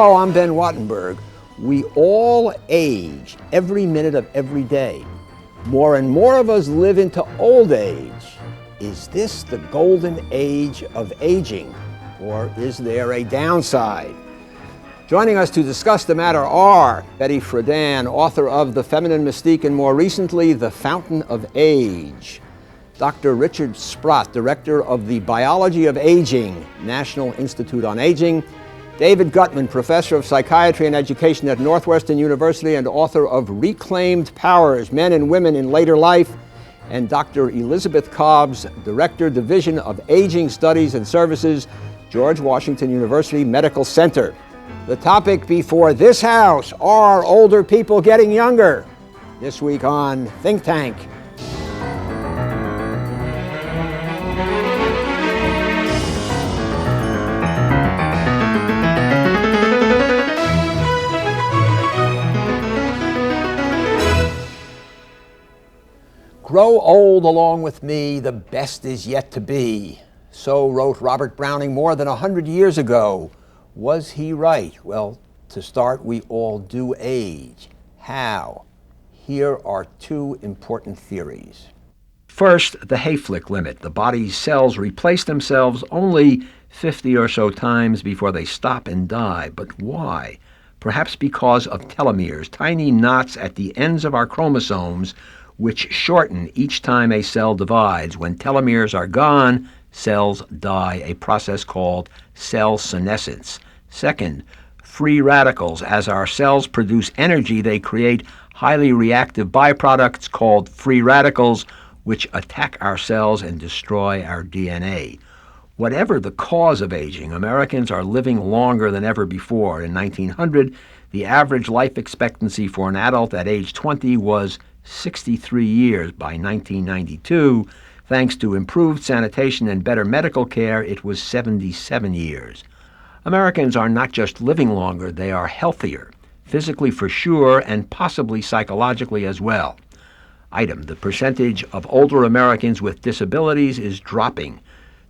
Hello, I'm Ben Wattenberg. We all age every minute of every day. More and more of us live into old age. Is this the golden age of aging, or is there a downside? Joining us to discuss the matter are Betty Friedan, author of The Feminine Mystique and more recently, The Fountain of Age. Dr. Richard Sprott, director of the Biology of Aging, National Institute on Aging. David Gutmann, professor of psychiatry and education at Northwestern University and author of Reclaimed Powers, Men and Women in Later Life. And Dr. Elizabeth Cobbs, director, Division of Aging Studies and Services, George Washington University Medical Center. The topic before this house: are older people getting younger? This week on Think Tank. Grow old along with me, the best is yet to be. So wrote Robert Browning more than 100 years ago. Was he right? Well, to start, we all do age. How? Here are two important theories. First, the Hayflick limit. The body's cells replace themselves only 50 or so times before they stop and die. But why? Perhaps because of telomeres, tiny knots at the ends of our chromosomes, which shorten each time a cell divides. When telomeres are gone, cells die, a process called cell senescence. Second, free radicals. As our cells produce energy, they create highly reactive byproducts called free radicals, which attack our cells and destroy our DNA. Whatever the cause of aging, Americans are living longer than ever before. In 1900, the average life expectancy for an adult at age 20 was 63 years. By 1992, thanks to improved sanitation and better medical care, it was 77 years. Americans are not just living longer, they are healthier, physically for sure, and possibly psychologically as well. Item: the percentage of older Americans with disabilities is dropping.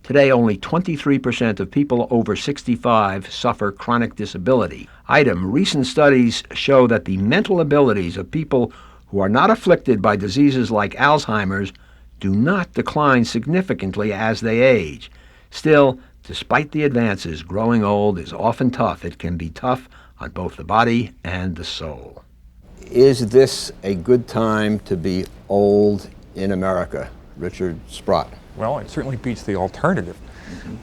Today, only 23% of people over 65 suffer chronic disability. Item: recent studies show that the mental abilities of people who are not afflicted by diseases like Alzheimer's do not decline significantly as they age. Still, despite the advances, growing old is often tough. It can be tough on both the body and the soul. Is this a good time to be old in America? Richard Sprott. Well, it certainly beats the alternative,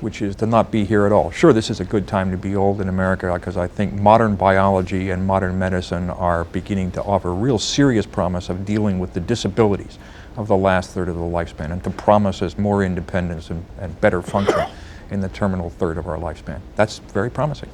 which is to not be here at all. Sure, this is a good time to be old in America because I think modern biology and modern medicine are beginning to offer real serious promise of dealing with the disabilities of the last third of the lifespan and to promise us more independence and better function in the terminal third of our lifespan. That's very promising.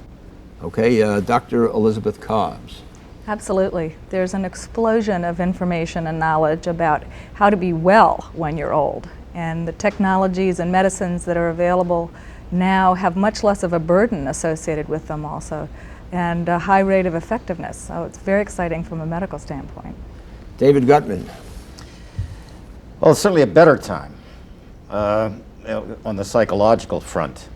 Okay, Dr. Elizabeth Cobbs. Absolutely. There's an explosion of information and knowledge about how to be well when you're old. And the technologies and medicines that are available now have much less of a burden associated with them also, and a high rate of effectiveness. So it's very exciting from a medical standpoint. David Gutmann. Well, it's certainly a better time on the psychological front,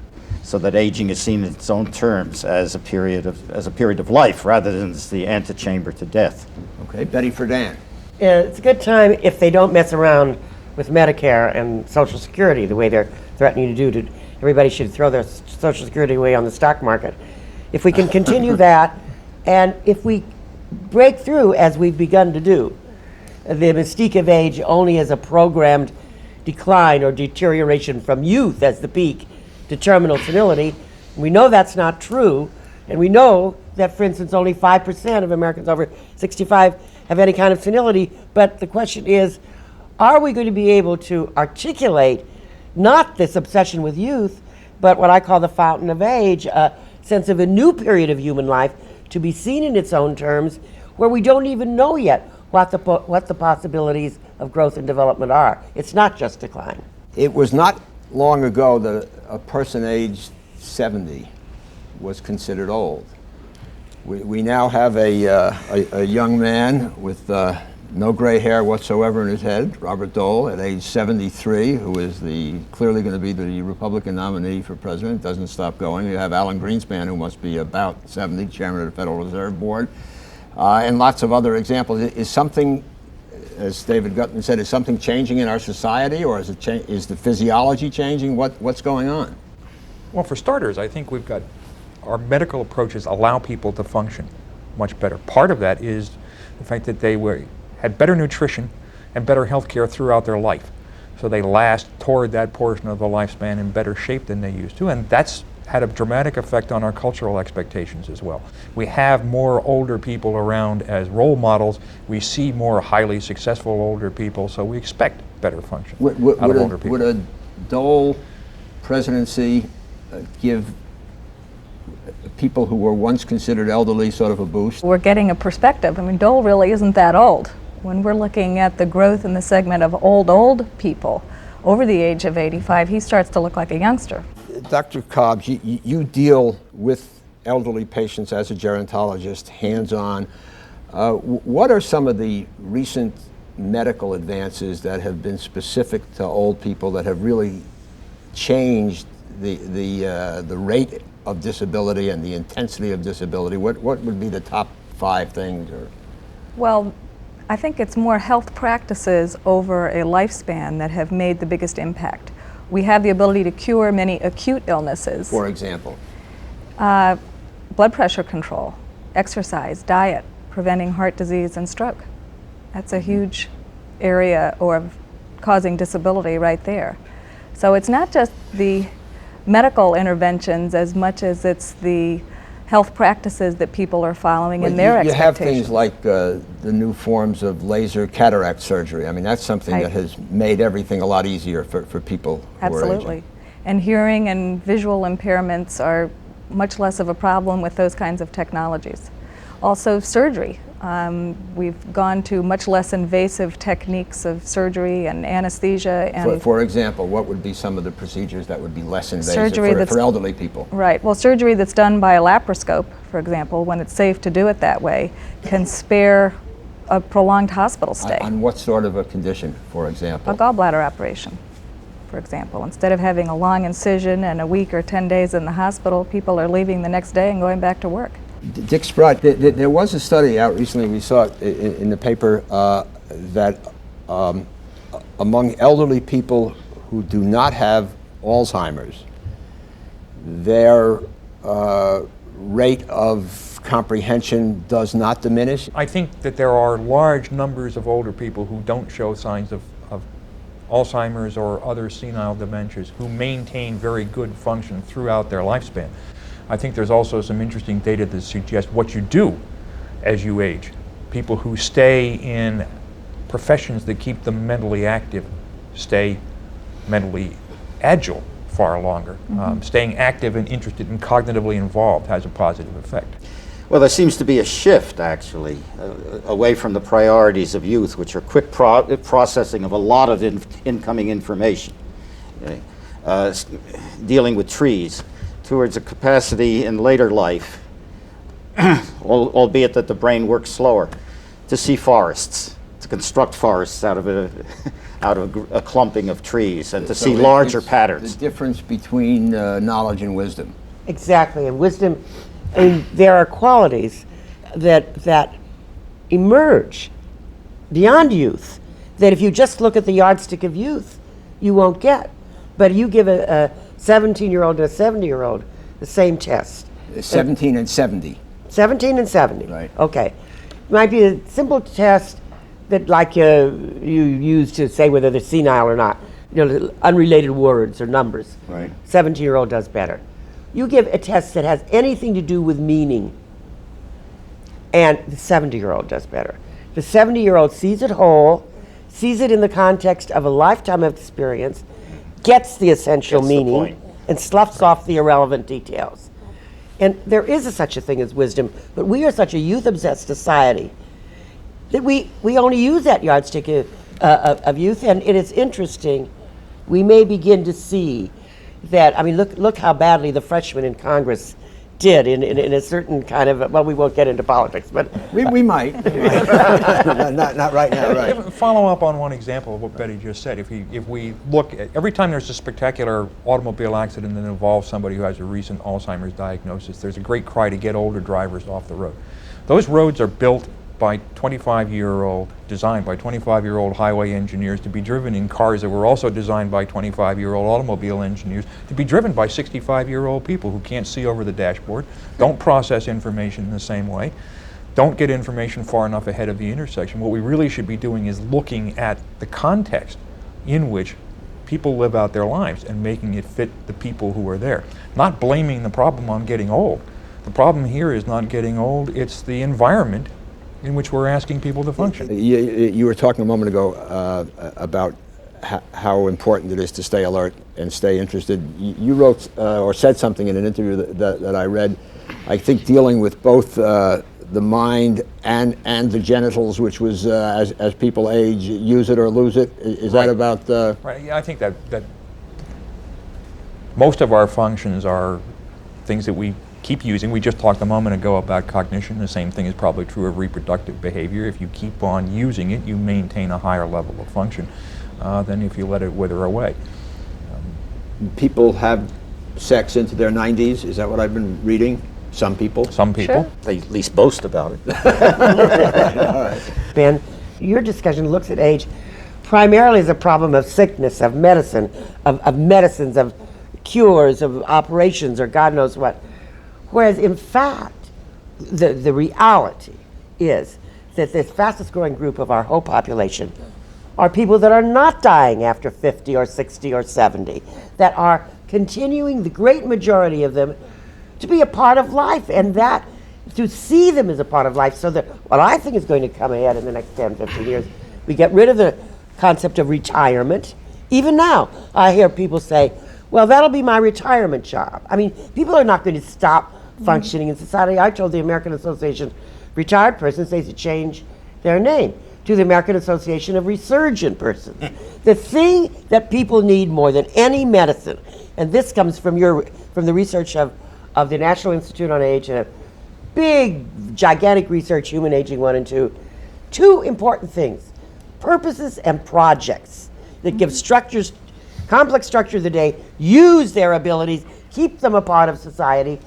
so that aging is seen in its own terms as a period of life rather than as the antechamber to death. Okay, Betty Friedan. It's a good time if they don't mess around with Medicare and Social Security the way they're threatening to do. Everybody should throw their Social Security away on the stock market. If we can continue that, and if we break through, as we've begun to do, the mystique of age only as a programmed decline or deterioration from youth as the peak to terminal senility, we know that's not true, and we know that, for instance, only 5% of Americans over 65 have any kind of senility, but the question is, are we going to be able to articulate not this obsession with youth, but what I call the fountain of age, a sense of a new period of human life to be seen in its own terms, where we don't even know yet what the possibilities of growth and development are. It's not just decline. It was not long ago that a person aged 70 was considered old. We now have a young man with no gray hair whatsoever in his head, Robert Dole, at age 73, who is clearly going to be the Republican nominee for president, doesn't stop going. You have Alan Greenspan, who must be about 70, chairman of the Federal Reserve Board, and lots of other examples. Is something, as David Gutmann said, is something changing in our society, or is the physiology changing? What's going on? Well, for starters, I think we've got our medical approaches allow people to function much better. Part of that is the fact that they had better nutrition and better health care throughout their life. So they last toward that portion of the lifespan in better shape than they used to, and that's had a dramatic effect on our cultural expectations as well. We have more older people around as role models. We see more highly successful older people, so we expect better function out of older people. Would a Dole presidency give people who were once considered elderly sort of a boost? We're getting a perspective. I mean, Dole really isn't that old. When we're looking at the growth in the segment of old people over the age of 85, he starts to look like a youngster. Dr. Cobbs, you deal with elderly patients as a gerontologist, hands-on. What are some of the recent medical advances that have been specific to old people that have really changed the rate of disability and the intensity of disability? What would be the top 5 things? Well, I think it's more health practices over a lifespan that have made the biggest impact. We have the ability to cure many acute illnesses. For example? Blood pressure control, exercise, diet, preventing heart disease and stroke. That's a huge area of causing disability right there. So it's not just the medical interventions as much as it's the health practices that people are following in their expectations. You have things like the new forms of laser cataract surgery. I mean, that's something that has made everything a lot easier for people who are aging. Absolutely. And hearing and visual impairments are much less of a problem with those kinds of technologies. Also surgery. We've gone to much less invasive techniques of surgery and anesthesia. And for example, what would be some of the procedures that would be less invasive for elderly people? Right. Well, surgery that's done by a laparoscope, for example, when it's safe to do it that way, can spare a prolonged hospital stay. On what sort of a condition, for example? A gallbladder operation, for example. Instead of having a long incision and a week or 10 days in the hospital, people are leaving the next day and going back to work. Dick Sprott, there was a study out recently, we saw it in the paper, that among elderly people who do not have Alzheimer's, their rate of comprehension does not diminish. I think that there are large numbers of older people who don't show signs of Alzheimer's or other senile dementias who maintain very good function throughout their lifespan. I think there's also some interesting data that suggests what you do as you age. People who stay in professions that keep them mentally active stay mentally agile far longer. Staying active and interested and cognitively involved has a positive effect. Well, there seems to be a shift, actually, away from the priorities of youth, which are quick processing of a lot of incoming information, dealing with trees, towards a capacity in later life, albeit that the brain works slower, to see forests, to construct forests out of a clumping of trees, and to see larger patterns. The difference between knowledge and wisdom. Exactly, and wisdom, and there are qualities that emerge beyond youth that if you just look at the yardstick of youth, you won't get. But you give a 17-year-old and a 70-year-old the same test. 17 and 70. 17 and 70. Right. Okay. Might be a simple test that like you use to say whether they're senile or not. You know, unrelated words or numbers. Right. 17-year-old does better. You give a test that has anything to do with meaning, and the 70-year-old does better. The 70-year-old sees it whole, sees it in the context of a lifetime of experience, gets the essential meaning, and sloughs off the irrelevant details. And there is such a thing as wisdom, but we are such a youth-obsessed society that we only use that yardstick of youth, and it is interesting. We may begin to see that, I mean, look how badly the freshmen in Congress did in a certain kind of, well, we won't get into politics, but We might. not right now, right. Follow up on one example of what Betty just said. If we look at, every time there's a spectacular automobile accident that involves somebody who has a recent Alzheimer's diagnosis, there's a great cry to get older drivers off the road. Those roads are built by 25-year-old, designed by 25-year-old highway engineers to be driven in cars that were also designed by 25-year-old automobile engineers to be driven by 65-year-old people who can't see over the dashboard, don't process information in the same way, don't get information far enough ahead of the intersection. What we really should be doing is looking at the context in which people live out their lives and making it fit the people who are there. Not blaming the problem on getting old. The problem here is not getting old, it's the environment in which we're asking people to function. You were talking a moment ago about how important it is to stay alert and stay interested. You wrote or said something in an interview that I read, I think dealing with both the mind and the genitals, which was as people age, use it or lose it. Is that about? Right. Yeah, I think that most of our functions are things that we keep using. We just talked a moment ago about cognition. The same thing is probably true of reproductive behavior. If you keep on using it, you maintain a higher level of function than if you let it wither away. People have sex into their 90s. Is that what I've been reading? Some people. Some people. Sure. They at least boast about it. Ben, your discussion looks at age primarily as a problem of sickness, of medicine, of medicines, of cures, of operations, or God knows what. Whereas in fact, the reality is that the fastest growing group of our whole population are people that are not dying after 50 or 60 or 70, that are continuing, the great majority of them, to be a part of life, and that to see them as a part of life, so that what I think is going to come ahead in the next 10, 15 years, we get rid of the concept of retirement. Even now, I hear people say, well, that'll be my retirement job. I mean, people are not going to stop functioning in society. I told the American Association of Retired Persons they should change their name to the American Association of Resurgent Persons. The thing that people need more than any medicine, and this comes from the research of the National Institute on Age, and a big, gigantic research, Human Aging 1 and 2, two important things: purposes and projects that give structures, complex structure of the day, use their abilities, keep them a part of society,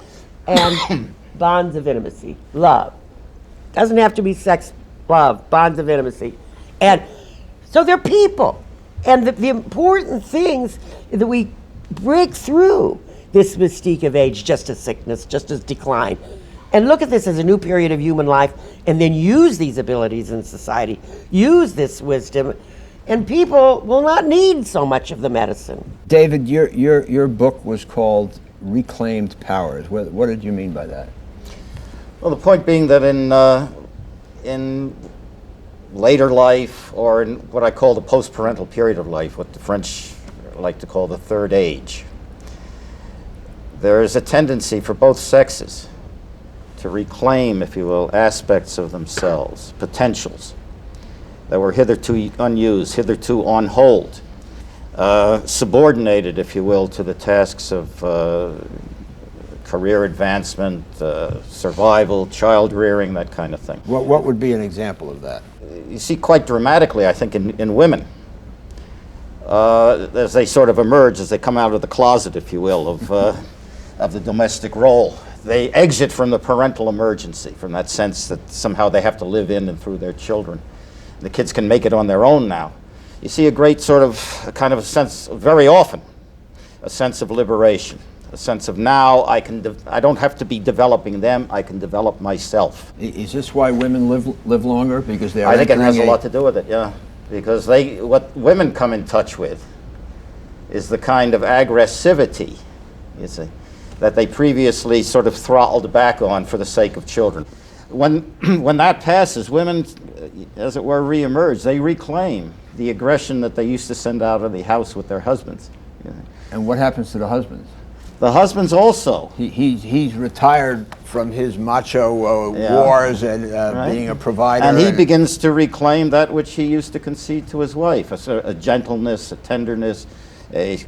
and bonds of intimacy, love. Doesn't have to be sex, love, bonds of intimacy. And so they're people. And the important things that we break through this mystique of age, just as sickness, just as decline, and look at this as a new period of human life, and then use these abilities in society, use this wisdom, and people will not need so much of the medicine. David, your book was called Reclaimed Powers. What did you mean by that? Well, the point being that in later life, or in what I call the post-parental period of life, what the French like to call the third age, there is a tendency for both sexes to reclaim, if you will, aspects of themselves, potentials that were hitherto unused, hitherto on hold, subordinated, if you will, to the tasks of career advancement, survival, child rearing, that kind of thing. What would be an example of that? You see quite dramatically, I think, in women, as they sort of emerge, as they come out of the closet, if you will, of the domestic role. They exit from the parental emergency, from that sense that somehow they have to live in and through their children. The kids can make it on their own now. You see a great sort of, a kind of a sense, very often, a sense of liberation, a sense of now I don't have to be developing them, I can develop myself. Is this why women live longer? Because they are I think it has a entering lot to do with it, yeah. Because what women come in touch with is the kind of aggressivity, you see, that they previously sort of throttled back on for the sake of children. When that passes, women, as it were, reemerge. They reclaim the aggression that they used to send out of the house with their husbands. You know. And what happens to the husbands? The husbands also. He's retired from his macho Yeah. wars and Right. being a provider. And he begins to reclaim that which he used to concede to his wife, a gentleness, a tenderness, a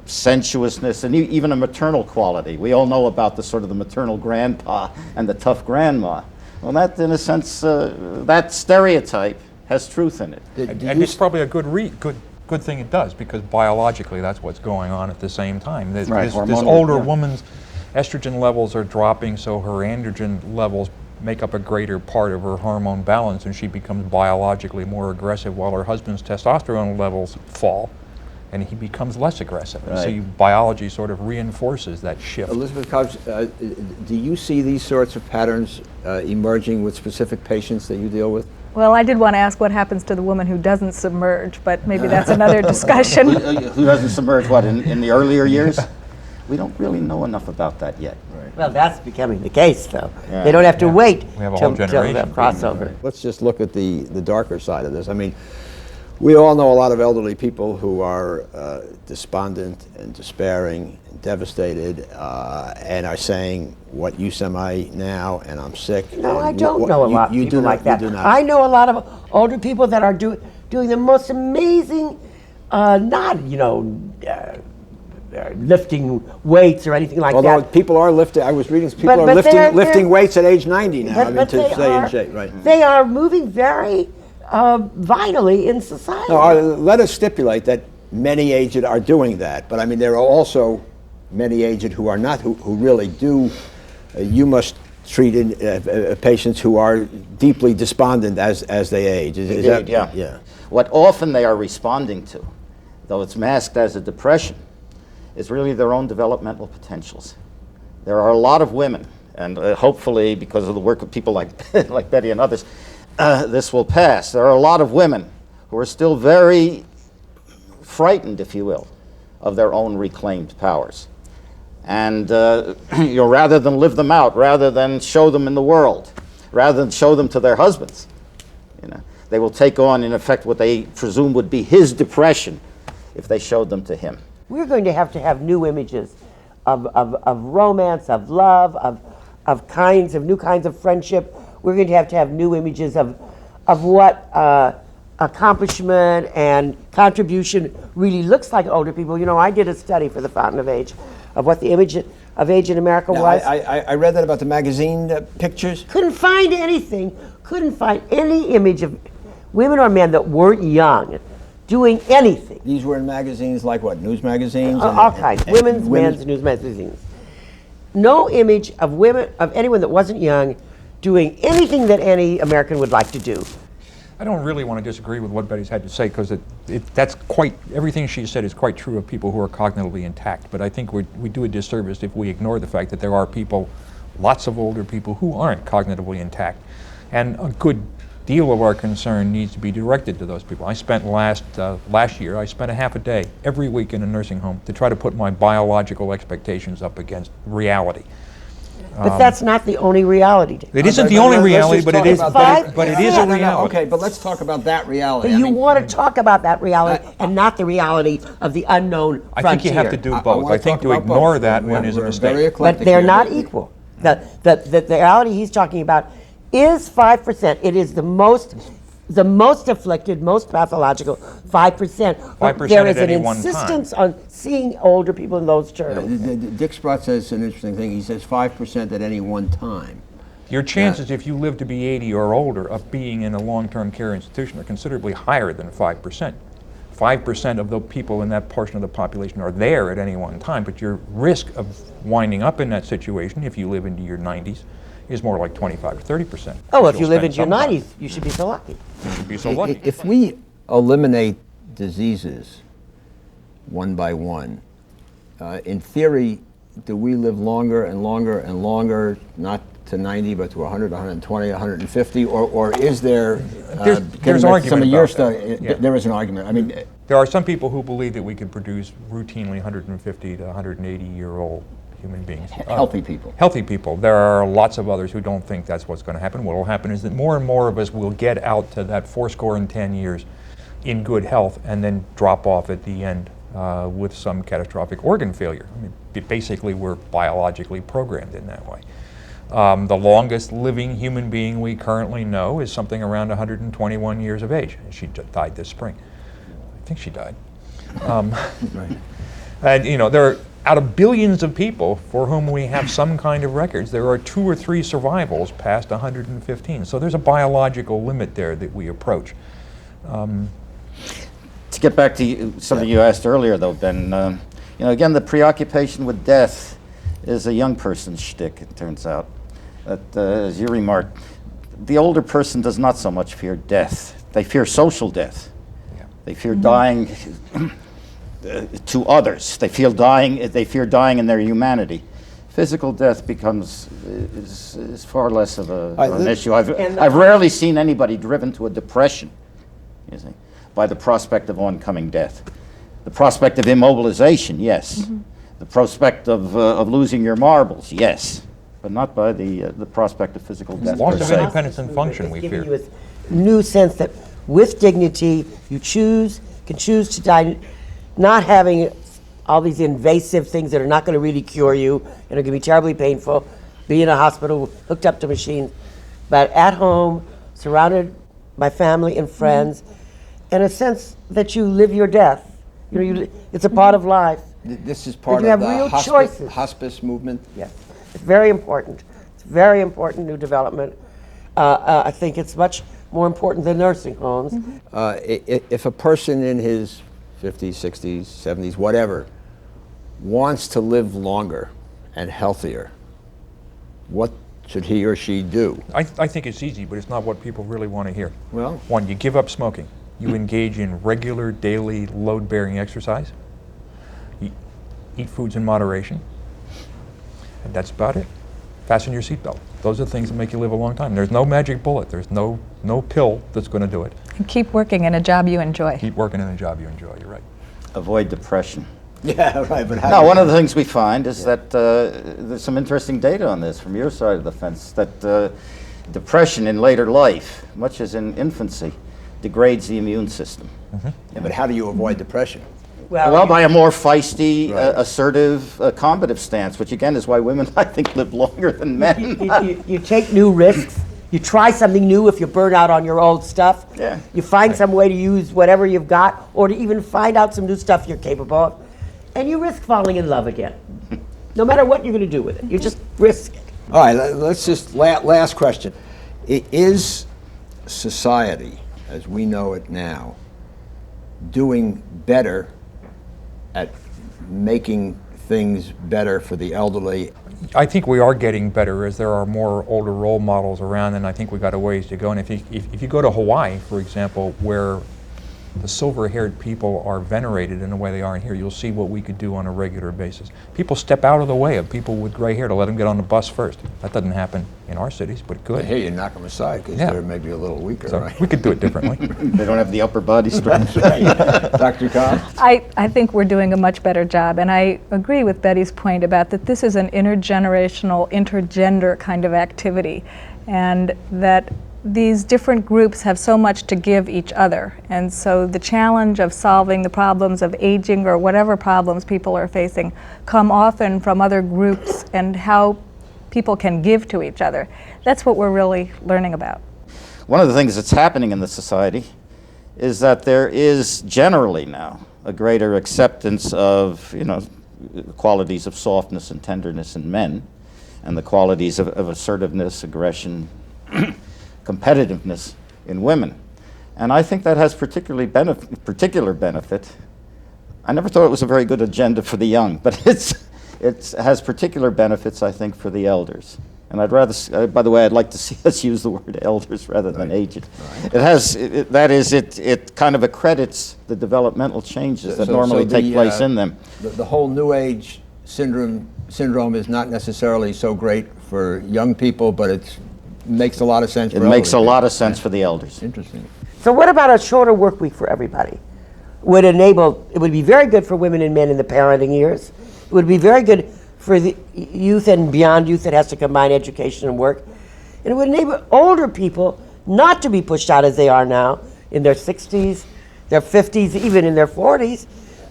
sensuousness, and even a maternal quality. We all know about the sort of the maternal grandpa and the tough grandma. Well, that, in a sense, that stereotype has truth in it. And it's probably a good thing it does, because biologically that's what's going on at the same time. This older woman's estrogen levels are dropping, so her androgen levels make up a greater part of her hormone balance, and she becomes biologically more aggressive, while her husband's testosterone levels fall and he becomes less aggressive. Right. So biology sort of reinforces that shift. Elizabeth Cobbs, do you see these sorts of patterns emerging with specific patients that you deal with? Well, I did want to ask what happens to the woman who doesn't submerge, but maybe that's another discussion. Who doesn't submerge, what, in the earlier years? We don't really know enough about that yet. Right. Well, that's becoming the case, though. Yeah. They don't have to wait We have a whole till the generation. crossover. Let's just look at the darker side of this. I mean, we all know a lot of elderly people who are despondent and despairing and devastated and are saying, what use am I now, and I'm sick. No, and I don't know a lot of people like that. You do not. I know a lot of older people that are doing the most amazing, lifting weights or anything like Although that. people are lifting, I was reading, people But are they're- lifting weights at age 90 now, But to they stay are- in shape, right? They are moving very vitally in society. No, let us stipulate that many aged are doing that, but I mean, there are also many aged who are not, who really do. You must treat patients who are deeply despondent as they age. Is that, yeah. Yeah. What often they are responding to, though it's masked as a depression, is really their own developmental potentials. There are a lot of women, and hopefully because of the work of people like, like Betty and others, this will pass. There are a lot of women who are still very frightened, if you will, of their own reclaimed powers. And rather than live them out, rather than show them in the world, rather than show them to their husbands, they will take on, in effect, what they presume would be his depression if they showed them to him. We're going to have new images of romance, of love, of new kinds of friendship. We're going to have new images of what accomplishment and contribution really looks like older people. I did a study for the Fountain of Age of what the image of age in America Now, was. I read that about the magazine pictures. Couldn't find anything, couldn't find any image of women or men that weren't young doing anything. These were in magazines like what, news magazines? All kinds, women's, men's, news magazines. No image of women, of anyone that wasn't young, doing anything that any American would like to do. I don't really want to disagree with what Betty's had to say, because everything she said is quite true of people who are cognitively intact. But I think we do a disservice if we ignore the fact that there are people, lots of older people, who aren't cognitively intact. And a good deal of our concern needs to be directed to those people. I spent last year, I spent a half a day every week in a nursing home to try to put my biological expectations up against reality. But that's not the only reality. It isn't the only reality, but it is a reality. Okay, but let's talk about that reality. But you want to talk about that reality and not the reality of the unknown frontier. I think you have to do both. I think to ignore that one is a mistake. But they're not equal. The reality he's talking about is 5%. It is the most afflicted, most pathological, 5%. 5% there at is an any one insistence on seeing older people in those terms. Dick Sprott says an interesting thing. He says 5% at any one time. Your chances, if you live to be 80 or older, of being in a long-term care institution are considerably higher than 5%. 5% of the people in that portion of the population are there at any one time, but your risk of winding up in that situation, if you live into your 90s, is more like 25 or 30%. Oh, if you live into your 90s, you should be so lucky. You should be so lucky. If we eliminate diseases one by one, in theory, do we live longer and longer and longer, not to 90, but to 100, 120, 150, or is there, there's argument some of your about stuff, that. Yeah. there is an argument. I mean, There are some people who believe that we could produce routinely 150 to 180-year-old human beings. healthy people. Healthy people. There are lots of others who don't think that's what's going to happen. What will happen is that more and more of us will get out to that 70 years in good health and then drop off at the end with some catastrophic organ failure. I mean, basically, we're biologically programmed in that way. The longest living human being we currently know is something around 121 years of age. She died this spring. I think she died. Right. And you know, there are, out of billions of people for whom we have some kind of records, there are 2 or 3 survivals past 115. So there's a biological limit there that we approach. To get back to something you asked earlier, though, Ben, you know, again, the preoccupation with death is a young person's shtick, it turns out. That, as you remarked, the older person does not so much fear death. They fear social death. Yeah. They fear dying to others. They fear dying in their humanity. Physical death is far less of an issue. I've rarely seen anybody driven to a depression, you see, by the prospect of oncoming death. The prospect of immobilization, yes. Mm-hmm. The prospect of losing your marbles, yes. But not by the prospect of physical death. Loss of independence and function, we fear. You a new sense that with dignity, you can choose to die, not having all these invasive things that are not going to really cure you and are going to be terribly painful, be in a hospital, hooked up to machines, but at home, surrounded by family and friends, and a sense that you live your death. You know, it's a part of life. This is part you of have the real choices. hospice movement? Yes, it's very important. It's very important new development. I think it's much more important than nursing homes. If a person in his 50s, 60s, 70s, whatever, wants to live longer and healthier, what should he or she do? I think it's easy, but it's not what people really want to hear. Well, 1, you give up smoking. You engage in regular, daily, load-bearing exercise. You eat foods in moderation. And that's about it. Fasten your seatbelt. Those are the things that make you live a long time. There's no magic bullet. There's no pill that's going to do it. And keep working in a job you enjoy. Keep working in a job you enjoy. You're right. Avoid depression. yeah, right. But how Now, one of the things we find is that there's some interesting data on this from your side of the fence, that depression in later life, much as in infancy, degrades the immune system. Yeah, but how do you avoid depression? Well, by a more feisty, Right. assertive, combative stance, which again is why women, I think, live longer than men. You take new risks. You try something new if you burn out on your old stuff. Yeah. You find some way to use whatever you've got, or to even find out some new stuff you're capable of. And you risk falling in love again. No matter what you're going to do with it. You just risk it. All right, let's just, last question. Is society, as we know it now, doing better at making things better for the elderly? I think we are getting better as there are more older role models around, and I think we've got a ways to go. And if you go to Hawaii, for example, where the silver-haired people are venerated in the way they are in here, you'll see what we could do on a regular basis. People step out of the way of people with gray hair to let them get on the bus first. That doesn't happen in our cities, but it could. Hey, you knock them aside because they're maybe a little weaker, So right? we could do it differently. They don't have the upper body strength. Dr. Cobbs? I think we're doing a much better job, and I agree with Betty's point about that this is an intergenerational, intergender kind of activity, and that these different groups have so much to give each other. And so the challenge of solving the problems of aging or whatever problems people are facing come often from other groups and how people can give to each other. That's what we're really learning about. One of the things that's happening in the society is that there is generally now a greater acceptance of, you know, qualities of softness and tenderness in men, and the qualities of assertiveness, aggression, competitiveness in women. And I think that has particular benefit. I never thought it was a very good agenda for the young, but it has particular benefits, I think, for the elders. And I'd rather, by the way, I'd like to see us use the word elders rather than aged. Right. It kind of accredits the developmental changes that normally take place in them. The whole New Age syndrome is not necessarily so great for young people, but it makes a lot of sense for elderly. It makes a lot of sense Yeah. for the elders. Interesting. So what about a shorter work week for everybody? It would be very good for women and men in the parenting years. It would be very good for the youth and beyond youth that has to combine education and work. And it would enable older people not to be pushed out as they are now in their 60s, their 50s, even in their 40s,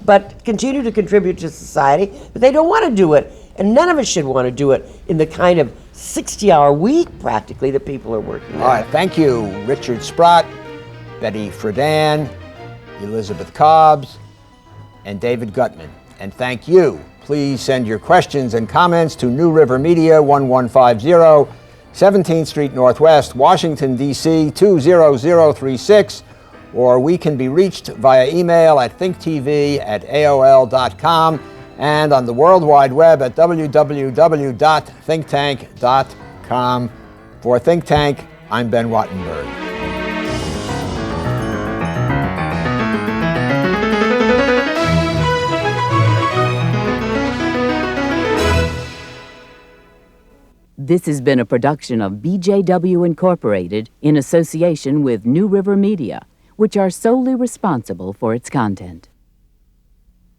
but continue to contribute to society. But they don't want to do it. And none of us should want to do it in the kind of 60-hour week, practically, that people are working on. All right, thank you, Richard Sprott, Betty Friedan, Elizabeth Cobbs, and David Gutmann. and thank you. Please send your questions and comments to New River Media, 1150, 17th Street Northwest, Washington, D.C. 20036, or we can be reached via email at thinktv@aol.com and on the World Wide Web at www.thinktank.com. For Think Tank, I'm Ben Wattenberg. This has been a production of BJW Incorporated in association with New River Media, which are solely responsible for its content.